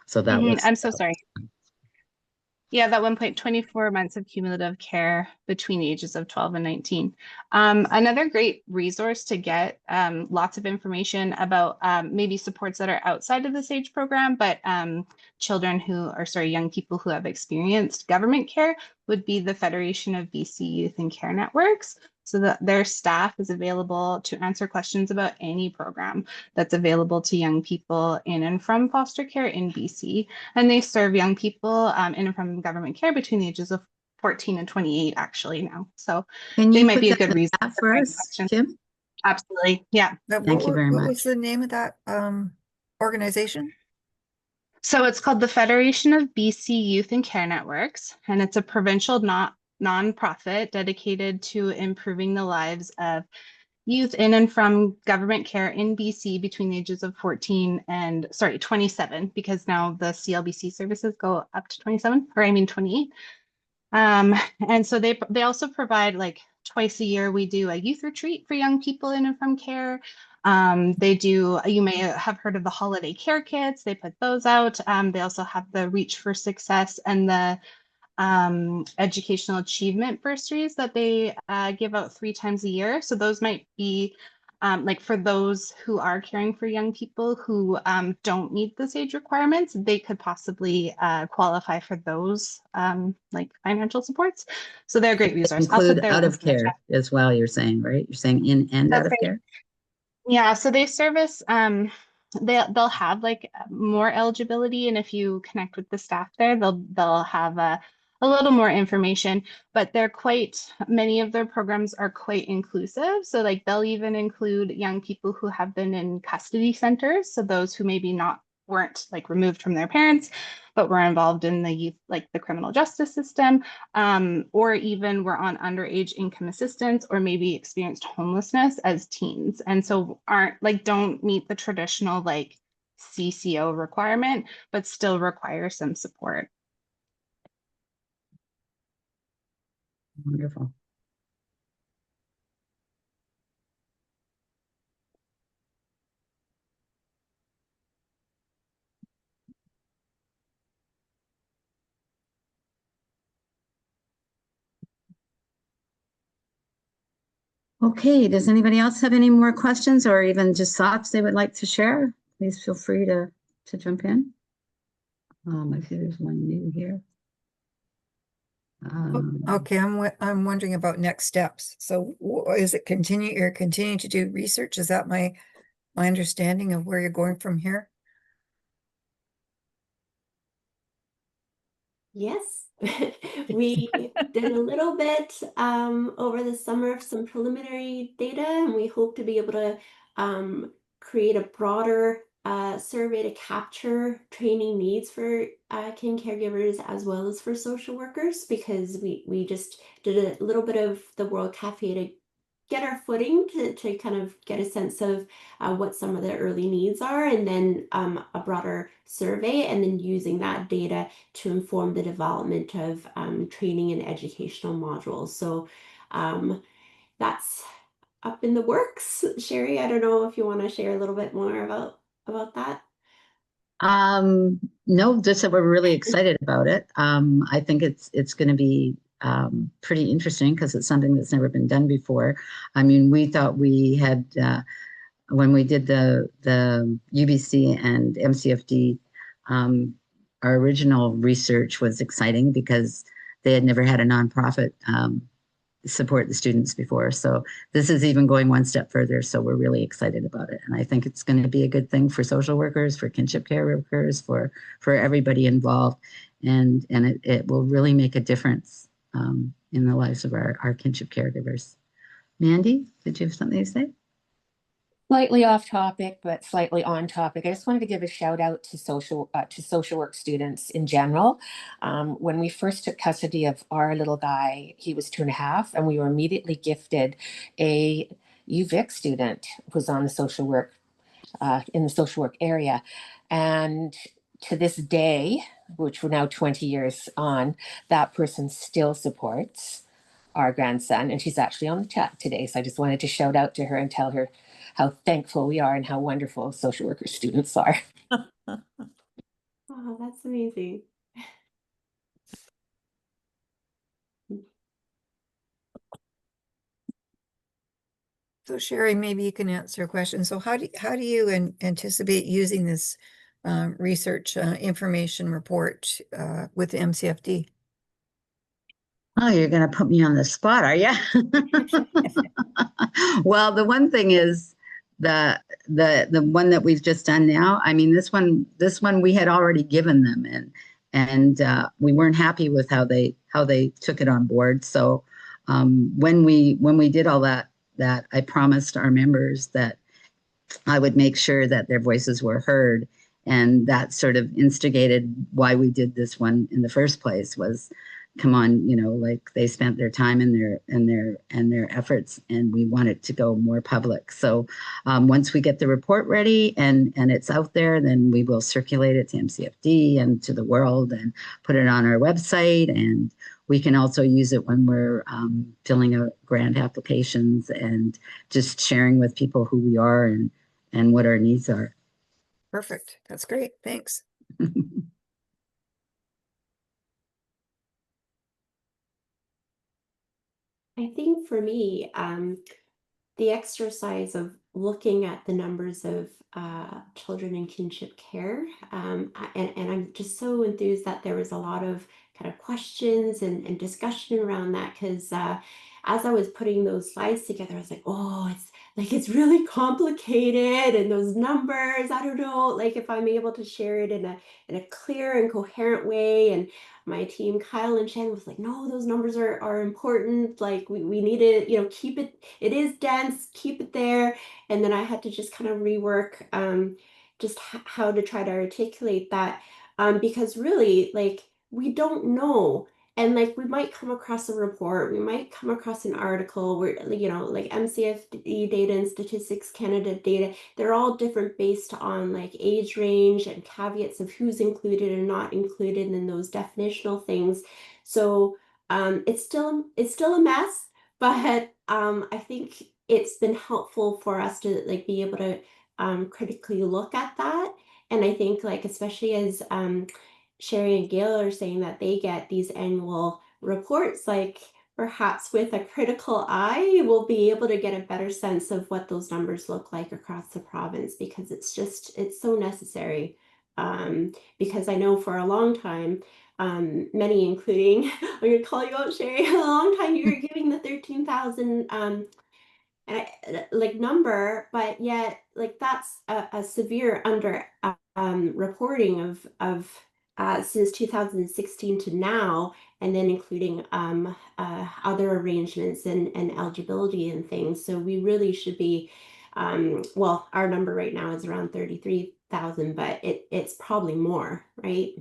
So that was. I'm so sorry. Yeah, that 1.24 months of cumulative care between the ages of 12 and 19. Another great resource to get lots of information about maybe supports that are outside of the SAGE program, but young people who have experienced government care would be the Federation of BC Youth and Care Networks. so that their staff is available to answer questions about any program that's available to young people in and from foster care in BC. And they serve young people in and from government care between the ages of 14 and 28 actually now. So Can they you might put be a that good in the reason chat for for any us, questions. Kim? Absolutely. Yeah. Thank you very What much. was the name of that organization? So it's called the Federation of BC Youth and Care Networks, and it's a provincial nonprofit dedicated to improving the lives of youth in and from government care in BC between the ages of 27, because now the CLBC services go up to 27, or I mean 28. And so they also provide, like, twice a year we do a youth retreat for young people in and from care. They do, you may have heard of the holiday care kits. They put those out. They also have the Reach for Success and the educational achievement bursaries that they give out 3 times a year. So those might be like for those who are caring for young people who don't meet this age requirements, they could possibly qualify for those like financial supports. So they're a great resource. I'll put Include their out links of in the care chat. as well, you're saying, right? You're saying in and out That's of right. care? Yeah, so they service they'll have like more eligibility, and if you connect with the staff there, they'll have a little more information, but they're quite, many of their programs are quite inclusive. So like they'll even include young people who have been in custody centers, so those who maybe weren't like removed from their parents, but were involved in the youth, like the criminal justice system, or even were on underage income assistance, or maybe experienced homelessness as teens. And so don't meet the traditional like CCO requirement, but still require some support. Wonderful. Okay, does anybody else have any more questions or even just thoughts they would like to share? Please feel free to jump in. I see there's one new here. Okay, I'm wondering about next steps. So is it you're continuing to do research? Is that my understanding of where you're going from here? Yes, we did a little bit over the summer of some preliminary data, and we hope to be able to create a broader survey to capture training needs for kin caregivers as well as for social workers, because we just did a little bit of the World Cafe to get our footing, to kind of get a sense of what some of the early needs are, and then a broader survey, and then using that data to inform the development of training and educational modules. So that's up in the works. Sherry, I don't know if you want to share a little bit more about that. No, just that we're really excited about it. I think it's going to be pretty interesting because it's something that's never been done before. I mean, we thought we had when we did the UBC and MCFD, our original research was exciting because they had never had a nonprofit support the students before. So this is even going one step further. So we're really excited about it. And I think it's going to be a good thing for social workers, for kinship care workers, for everybody involved. And it will really make a difference in the lives of our kinship caregivers. Mandy, did you have something to say? Slightly off topic, but slightly on topic. I just wanted to give a shout out to social work students in general. When we first took custody of our little guy, he was 2.5, and we were immediately gifted a UVic student who was on the social work in the social work area, and to this day, which we're now 20 years on, that person still supports our grandson, and she's actually on the chat today. So I just wanted to shout out to her and tell her how thankful we are and how wonderful social worker students are. Oh, that's amazing. So Sherry, maybe you can answer a question. So how do you anticipate using this research information report with the MCFD? Oh, you're going to put me on the spot, are you? Well, the one thing is the one that we've just done now. I mean, this one we had already given them, and we weren't happy with how they took it on board. So when we did all that I promised our members that I would make sure that their voices were heard, and that sort of instigated why we did this one in the first place. Was, come on, like, they spent their time and their efforts, and we want it to go more public. So once we get the report ready and it's out there, then we will circulate it to MCFD and to the world and put it on our website. And we can also use it when we're filling out grant applications and just sharing with people who we are and what our needs are. Perfect. That's great. Thanks. I think for me, the exercise of looking at the numbers of children in kinship care, and I'm just so enthused that there was a lot of kind of questions and discussion around that, because as I was putting those slides together, I was like, oh, it's really complicated, and those numbers, I don't know, like, if I'm able to share it in a clear and coherent way. And my team, Kyle and Shan, was like, no, those numbers are important. Like, we need to, keep it. It is dense, keep it there. And then I had to just kind of rework just how to try to articulate that, because really, like, we don't know. And like, we might come across a report, we might come across an article where, like MCFD data and Statistics Canada data, they're all different based on like age range and caveats of who's included and not included in those definitional things. So it's still a mess, but I think it's been helpful for us to like be able to critically look at that. And I think, like, especially as Sherry and Gail are saying that they get these annual reports, like, perhaps with a critical eye, we'll be able to get a better sense of what those numbers look like across the province, because it's so necessary. Because I know for a long time, many, including, I'm going to call you out, Sherry, a long time you were giving the 13,000 like number, but yet, like, that's a severe under reporting of since 2016 to now, and then including other arrangements and eligibility and things. So we really should be, well, our number right now is around 33,000, but it's probably more, right?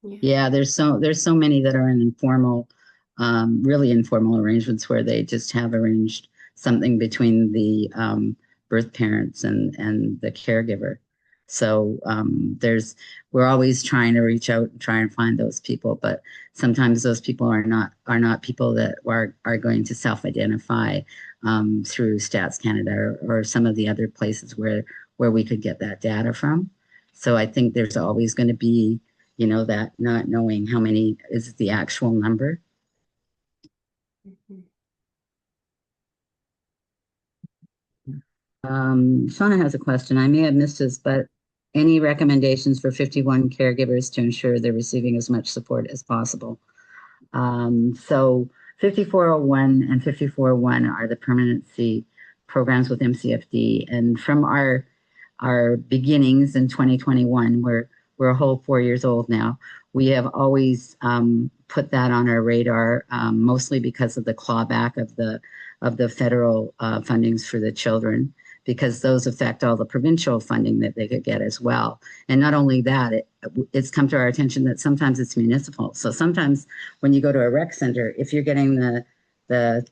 Yeah, there's so many that are in informal, really informal arrangements where they just have arranged something between the birth parents and the caregiver. So we're always trying to reach out and try and find those people, but sometimes those people are not people that are going to self-identify through Stats Canada or some of the other places where we could get that data from. So I think there's always going to be, that not knowing how many is the actual number. Shauna has a question. I may have missed this, but any recommendations for 51 caregivers to ensure they're receiving as much support as possible? So 5401 and 5401 are the permanency programs with MCFD. And from our beginnings in 2021, we're a whole 4 years old now. We have always put that on our radar, mostly because of the clawback of the federal fundings for the children, because those affect all the provincial funding that they could get as well. And not only that, it's come to our attention that sometimes it's municipal. So sometimes when you go to a rec center, if you're getting the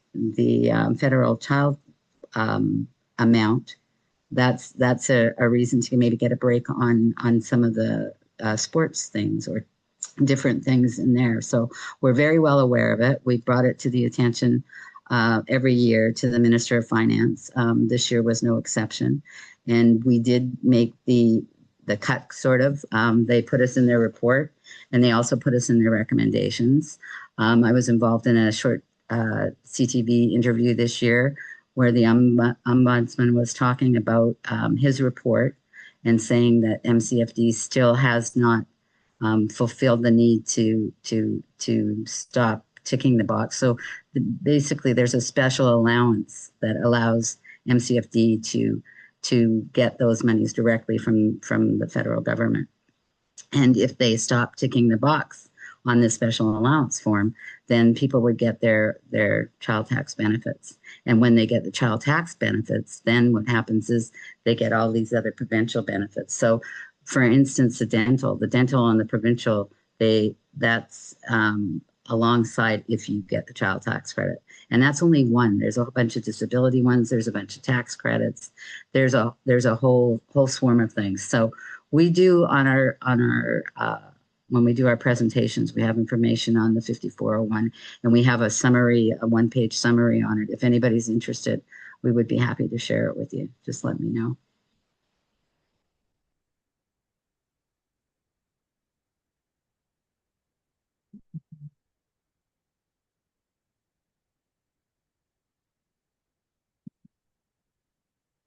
federal child amount, that's a reason to maybe get a break on some of the sports things or different things in there. So we're very well aware of it. We brought it to the attention every year to the Minister of Finance. This year was no exception. And we did make the cut, sort of. They put us in their report, and they also put us in their recommendations. I was involved in a short CTV interview this year where the ombudsman was talking about his report and saying that MCFD still has not fulfilled the need to stop ticking the box. So basically there's a special allowance that allows MCFD to get those monies directly from the federal government. And if they stop ticking the box on this special allowance form, then people would get their child tax benefits. And when they get the child tax benefits, then what happens is they get all these other provincial benefits. So for instance, the dental and the provincial, that's alongside if you get the child tax credit. And that's only one. There's a bunch of disability ones. There's a bunch of tax credits. There's a whole swarm of things. So we do on our when we do our presentations, we have information on the 5401, and we have a summary, a one-page summary on it. If anybody's interested, we would be happy to share it with you. Just let me know.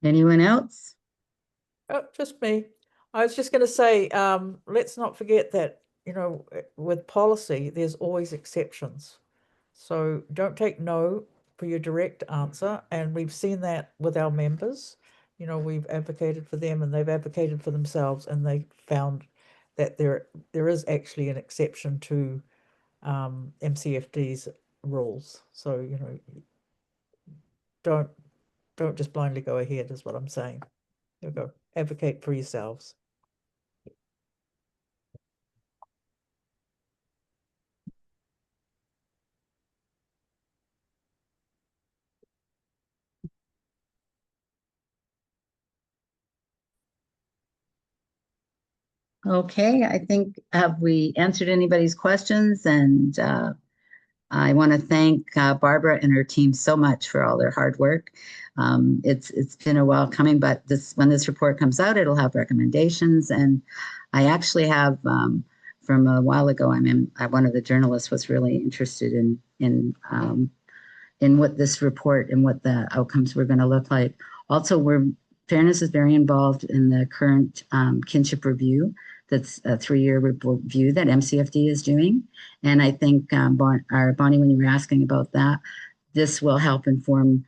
Anyone else? Oh, just me. I was just going to say, let's not forget that, with policy, there's always exceptions. So don't take no for your direct answer. And we've seen that with our members. We've advocated for them and they've advocated for themselves, and they found that there is actually an exception to MCFD's rules. So, don't just blindly go ahead is what I'm saying. There we go. Advocate for yourselves. Okay, I think, have we answered anybody's questions? And I want to thank Barbara and her team so much for all their hard work. It's been a while coming, but when this report comes out, it'll have recommendations. And I actually have, from a while ago, one of the journalists was really interested in what this report and what the outcomes were going to look like. Also, Fairness is very involved in the current kinship review. That's a 3-year review that MCFD is doing. And I think, Bonnie, when you were asking about that, this will help inform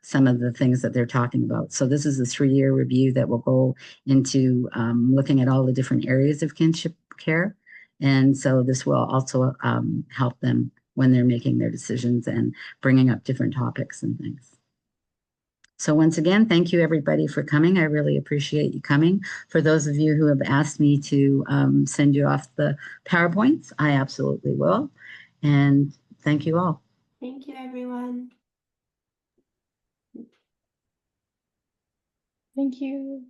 some of the things that they're talking about. So this is a 3-year review that will go into looking at all the different areas of kinship care. And so this will also help them when they're making their decisions and bringing up different topics and things. So once again, thank you everybody for coming. I really appreciate you coming. For those of you who have asked me to send you off the PowerPoints, I absolutely will. And thank you all. Thank you, everyone. Thank you.